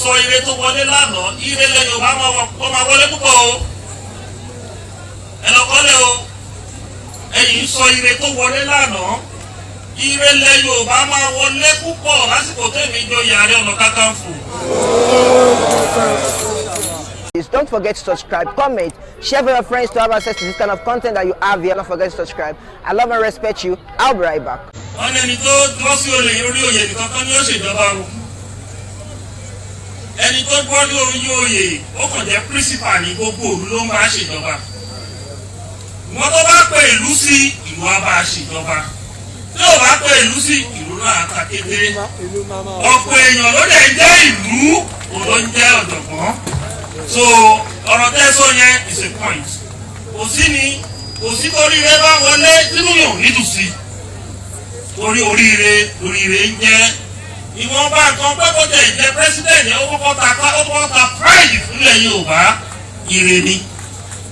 sọ ire tó wọlé lánàá ire lẹ Yorùbá máa wọlé púpọ̀ o ẹ lọ kọ́lé o ẹ̀yin sọ ire tó wọlé lánàá ire lẹ Yorùbá máa wọlé púpọ̀ lásìkò tẹ̀mí joyè Ààrẹ Ọ̀nà Kakanfò. Don't forget to subscribe, comment, share with your friends to have access to this kind of content that you have here. Don't forget to subscribe. I love and respect you. I'll be right back. Wọ́n ẹni tó dúró sí orí oyè nìkan kan ni ó ṣèjọba o. Ẹni tó gbọ́ ní orí oyè ó kàn jẹ́ principal ní gbogbo òru ló máa ṣèjọba. Wọ́n tó bá pe ìlú sí ìlú á bá ṣèjọba. Tí ò bá pe ìlú sí ìlú náà ta kété. Ọ̀pọ̀ èèyàn ló dẹ̀ ń jẹ́ ìlú òun ló ń jẹ́ ọ̀jọ̀gbọ́n. So ọ̀rọ̀ tẹ́sán yẹn is a point. Kò sí oríire bá wọlé nínú yòó nítòsí. Oríire ń jẹ́ ìwọ̀nba kan pẹ́kọ̀ tẹ̀ jẹ́ president yẹn ó kọ́kọ́ ta pride fúnlẹ̀ Yorùbá ire ni.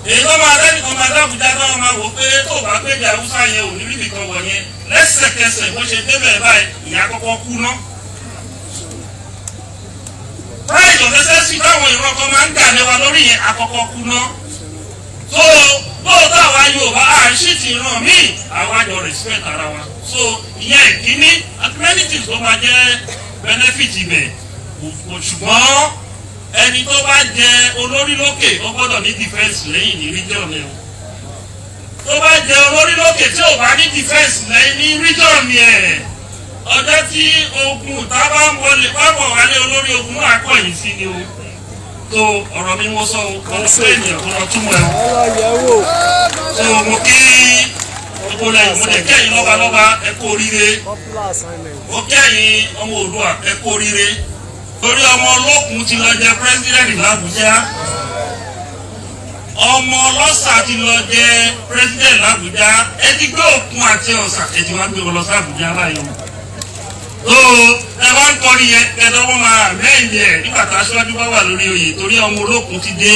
Èyí ló máa rẹ́ni kan máa dábùjá náà máa wò pé tó bá péjì Haúsá yẹn ò ní rí nìkan wọ̀ yẹn lẹ́sẹ̀kẹsẹ̀ bó ṣe débẹ̀ báyìí ìyá kọ́kọ́ kú ná. Pride of necessity táwọn ìran kan máa ń gà lé wa lórí yẹn àkọ́kọ́ kú ná. So lóòótọ́ àwa Yorùbá àìsí ti ràn mí àwa jọ respect ara wa. So ìyẹn ìkíní amenities tó máa jẹ́ benefit ibẹ̀ ṣùgbọ́n ẹni tó bá jẹ olórí lókè ó gbọ́dọ̀ ní defence lẹ́yìn ní region yẹn. Tó bá jẹ olórí lókè tí ò bá ní defence lẹ́yìn ní region yẹn ọjọ́ tí ogun tá bá ń wọlé pápọ̀ wálé olórí ogun náà kọ̀yìn sí ni o. So ọ̀rọ̀ mi mo sọ ohun pé ènìyàn kò lọ túmọ̀ ẹ̀. So mo kí gbogbo lẹ́yìn mo lè kẹ́yìn lọ́balọ́ba ẹ kú oríire. Mo kẹ́yìn ọmọ Oòduà ẹ kú oríire. Torí ọmọ olókun ti lọ jẹ president l'Abuja. Ọmọ ọlọ́sà ti lọ jẹ president l'Abuja. Ẹ ti gbé Òkun àti Ọ̀sà ẹ ti wá gbé wọn lọ sí Abuja báyìí. So ẹ wá ń kọrin yẹn kẹdọ wọn máa mẹ́yìn ẹ̀ nígbà tá aṣáájú bá wà lórí oyè torí ọmọ olókun ti dé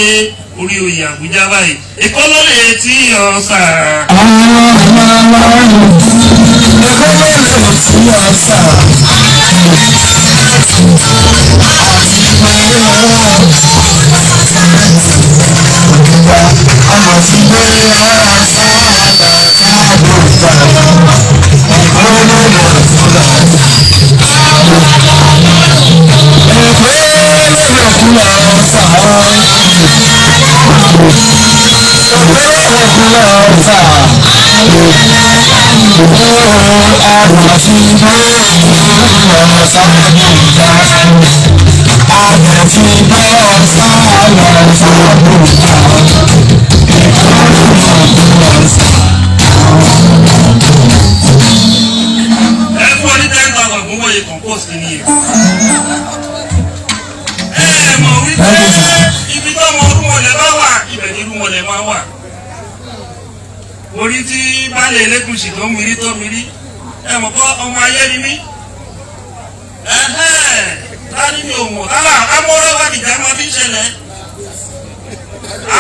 orí oyè Àbújá báyìí. Èkó ló lè tí Ọ̀sà. Èkó ló lè tí Ọ̀sà. Orí tí baálé Elégùṣì tó mìírí tó mìírí ẹ mọ̀ kọ́ ọmọ ayé ni mí. Láti mi ò mọ̀ tálà amọ́rọ́wà nìjà máa fi ń ṣẹlẹ̀.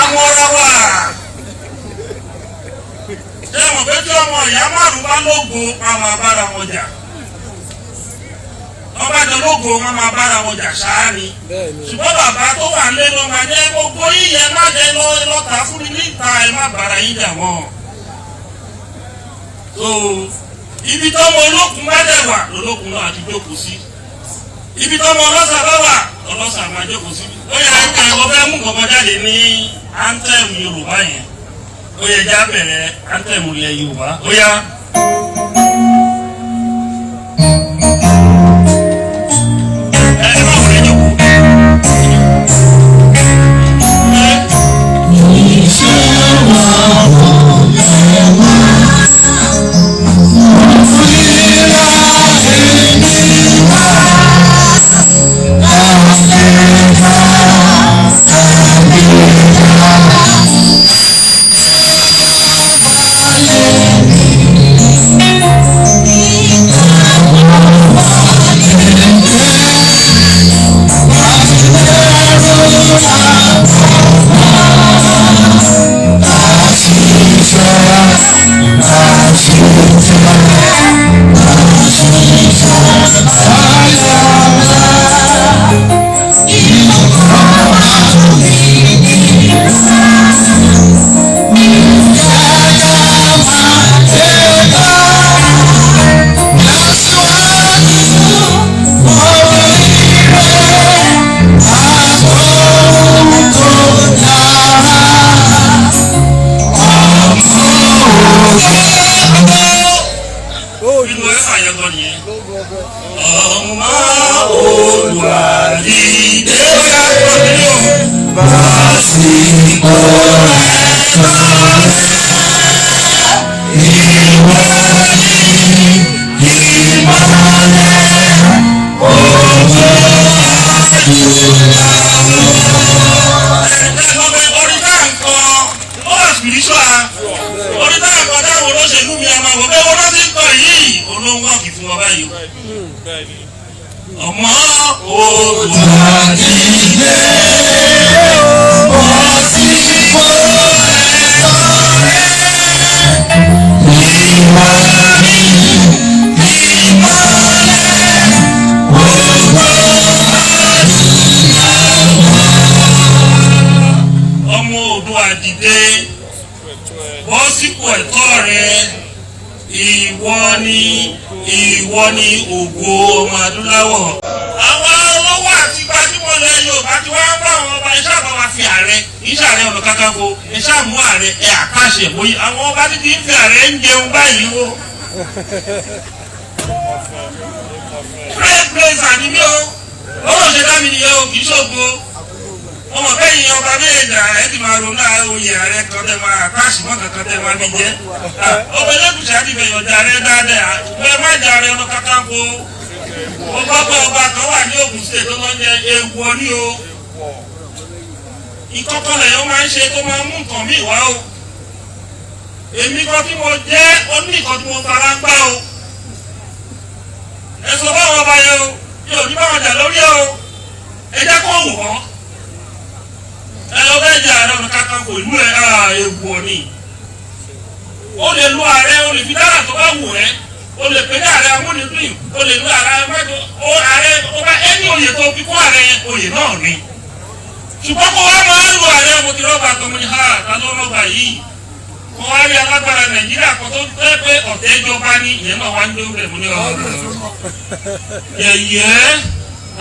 Amọ́rọ́wà. Ṣé mọ̀ pé tí ọmọ ìyá márùn-ún bá lógo wọn máa bára wọn jà? Wọ́n bá jọ lógo wọn máa bára wọn jà ṣáá ni. Ṣùgbọ́n bàbá tó wà lé lọ máa jẹ́ gbogbo yíyẹ má jẹ́ lọ́ta fún mi níta ẹ má bára yín jà mọ́. So ibi tọ́mọ olókun bá dẹ̀ wà lolókun náà àti jókòó sí. Ibi tọ́mọ ọlọ́sà bá wà ọlọ́sà máa jókòó sí. Ó yẹ ká ẹ̀kọ́ fẹ́ mú nǹkan jáde ní anthem Yorùbá yẹn. Ó yẹ já bẹ̀rẹ̀ anthem ilẹ̀ Yorùbá. Ó yá. spiritual orí táwọn kan táwọn olóṣèlú mi àmọ́ àwọn bẹ́ẹ̀ wọ́n lọ́ sí kọ́ yìí olóhùn wọ́ọ̀kì fún ọ báyìí ọmọ òògùn àdìdé bọ́ sípò ẹ̀tọ́ rẹ̀ ìwà mi ìmọ̀lẹ̀ ògo ọmọ òògùn àdìdé bọ́ sípò ẹ̀tọ́ rẹ̀ ìwọ ni ògo ọmọ adúláwọ̀. àwọn olówó àti gbajúmọ̀ lẹ Yorùbá tí wọ́n ń bá àwọn ọba iṣẹ́ àbá wa fi ààrẹ iṣẹ́ ààrẹ ọ̀nà kakanfò iṣẹ́ àmú ààrẹ ẹ̀ àkáṣe bóyá àwọn ọba títí ń fi ààrẹ ń jẹun báyìí o. praise ni mí o owó ṣe dá mi nìyẹn o kì í ṣògo ọmọ bẹ́yìn ọba méjèèjì ààrẹ ti máa ronú oyè ààrẹ kan tẹ́ máa káàṣì mọ́ kankan tẹ́ máa mi jẹ́ ọmọ ẹlẹ́gùsì àdìbẹ̀yọ̀ ọjà ààrẹ dáadáa bẹ́ẹ̀ má jẹ ààrẹ ọ̀nà kakanfò ọba ọba kan wà ní Ògùn state tó lọ́ọ́ jẹ ewu ọní o ìkọ́kọ́ lẹ̀ yóò máa ń ṣe tó máa ń mú nǹkan mí wá o èmi kan tí mo jẹ́ oní nǹkan tí mo fara ń gbá o ẹ sọ báwọn ọba yẹn o yóò ní báwọn jà lórí o ẹ jẹ́ kó wù wọ́n ẹ lọ bẹ́ẹ̀ jẹ ààrẹ ọ̀nà kakanfò ìlú ẹ̀ ewu ọ̀nì o lè lu ààrẹ o lè fi dára tó bá wù ẹ́ o lè pè ní ààrẹ amúnidùn o lè lu ààrẹ mẹ́tò ààrẹ ọba ẹni oyè tó fi kún ààrẹ oyè náà ni ṣùgbọ́n kó wá máa ń lu ààrẹ mo ti rọ́bà tó mo ní ha ta ló rọ́bà yìí mo wá rí alágbára Nàìjíríà kan tó tẹ́ pé ọ̀tẹ̀ ìjọba ní ìyẹn náà wá ń dé rẹ̀ mo ní ọ̀rọ̀ yẹ̀yẹ́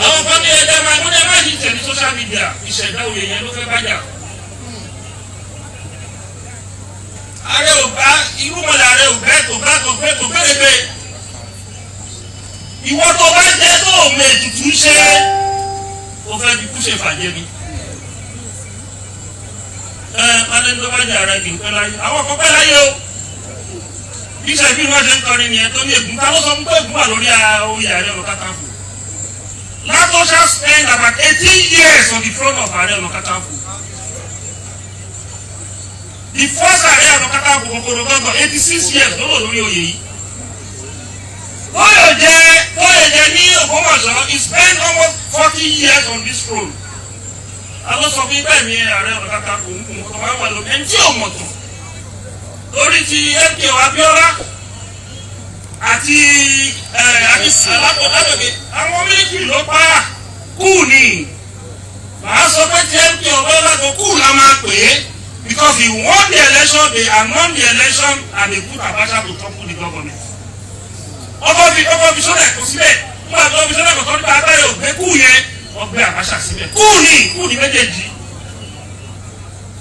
àwọn kan ní ẹ̀dá máa ń múlẹ̀ máa ń tẹ̀lé social media ìṣẹ̀dá oyè yẹn ló fẹ́ bájà ààrẹ ò bá irúmọlẹ̀ ààrẹ ò bẹ́ẹ̀ tó gbẹ́gbẹ́ ìwọ tó bá jẹ́ tó mẹ ètùtù ṣe ó fẹ́ fi kú ṣe fàjẹ́ mi alẹ́ tó bá jẹ́ ààrẹ kì í pẹ́ láyé àwọn kan pẹ́ láyé o bí sẹ́bí ni wọ́n ṣe ń kọrin nìyẹn tó ní ègún ta ló sọ fún pé ègún wà lórí oyè ààrẹ ọ̀nà kakanfò Latosha spent about 18 years on the throne of ààrẹ ọ̀nà kakanfò. The first ààrẹ ọ̀nà kakanfò kòkòrò gbọ́ngàn 86 years ló lò lórí oyè yìí. Tóyè jẹ ní Ògbómọ̀ṣọ́ he spent almost 40 years on this throne. Àwọn sọ fún bẹ́ẹ̀ ni ààrẹ ọ̀nà kakanfò ń kún ọmọ àwọn ọmọ ẹni tí ò mọ̀ tán. Lórí ti MKO Abíọ́lá àti alákòódájọ̀gbé àwọn mílíkì ló pa kú ni. Màá sọ pé tí MKO Abíọ́lá kò kú la máa pè é. Because he won the election, they announced the election and they put Abacha to topple the government. Ọkọ̀ fi sọ́dọ̀ ẹ̀kọ́ síbẹ̀. Nígbà tó fi sọ́dọ̀ ẹ̀kọ́ tó nípa abẹ́rẹ́ ògbé kú yẹn, wọ́n gbé Abacha síbẹ̀. Kú ni méjèèjì.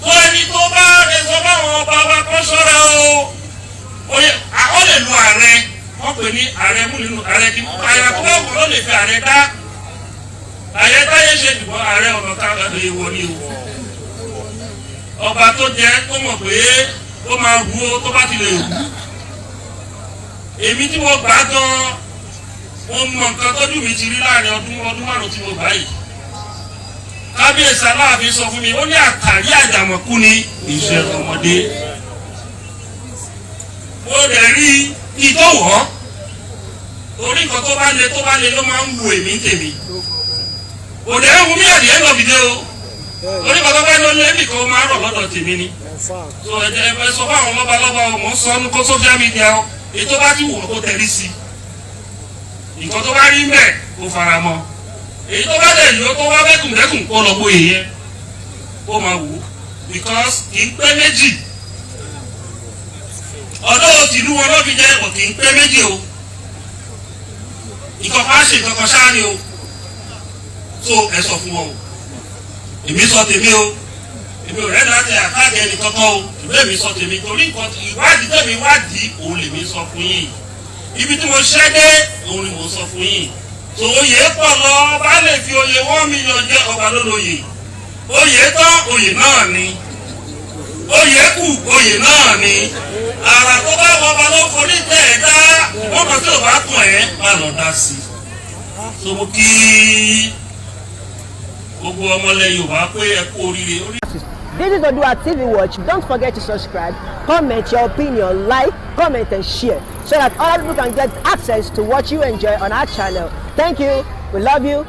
Tó ẹni tó bá ẹ̀sọ́ báwọn ọba wa kọ́ sọ́ra o. Ó lè lu ààrẹ, wọ́n pè ní ààrẹ múlínú ààrẹ kí ààrẹ tó bá wù ló lè fi ààrẹ dá. Ààrẹ táyé ṣe dìbò ààrẹ ọ̀nà kakanfò èèwọ̀ ni o. Ọba tó jẹ tó mọ̀ pé ó máa rú ó tó bá ti lè rú. Èmi tí mo gbà gan mo mọ nǹkan tójú mi ti rí láàrin ọdún márùn tí mo gbà yìí. Kábíyèsí Aláàfin sọ fún mi ó ní àkàrí àjàmọ̀kú ni iṣẹ́ ọmọdé. Mo rẹ̀ rí kí tó wọ̀ torí nǹkan tó bá le ló máa ń wu èmi tèmi. Òde ń wu mí àdìẹ lọ́bìdé o. Orí bàbá bá lórí ẹbí kan máa rọ̀ lọ́dọ̀ tèmi ni. So ẹ sọ fún àwọn lọ́balọ́ba ọmọ sọ ní kó social media o. Èyí tó bá ti wù kó tẹ̀lé sí. Nǹkan tó bá rí mbẹ̀ kó fara mọ́. Èyí tó bá dẹ̀ yìí ó tó wá bẹ́kùn kó lọ bóyè yẹn. Kó máa wù ú. Because kì í pé méjì. Ọ̀dọ́ tìlú wọn ló fi jẹ́ kò kì í pé méjì o. Ìkọ̀kọ̀ á ṣe ìkọ̀kọ̀ ṣáá ni o. So ẹ sọ fún wọn o. Èmi sọ tèmi o èmi ò rẹ́ láti àkáàdì ẹni kankan o ìwé mi sọ tèmi torí nǹkan ìwádìí tèmi wádìí òun lèmi sọ fún yín ibi tí mo ṣẹ́ dé òun ni mo sọ fún yín tó oyè pọ̀ lọ bá lè fi oyè 1 million jẹ́ ọba lólóyè oyè tán oyè náà ni oyè kù oyè náà ni àrà tó bá ọba ló forí tẹ̀ ẹ́ dá wọ́n kàn tí ò bá kàn ẹ́ má lọ dá sí i tó mo kí gbogbo ọmọlẹ Yorùbá pé ẹ kú oríire. This is Odua TV Watch. Don't forget to subscribe, comment your opinion, like, comment and share so that other people can get access to what you enjoy on our channel. Thank you. We love you.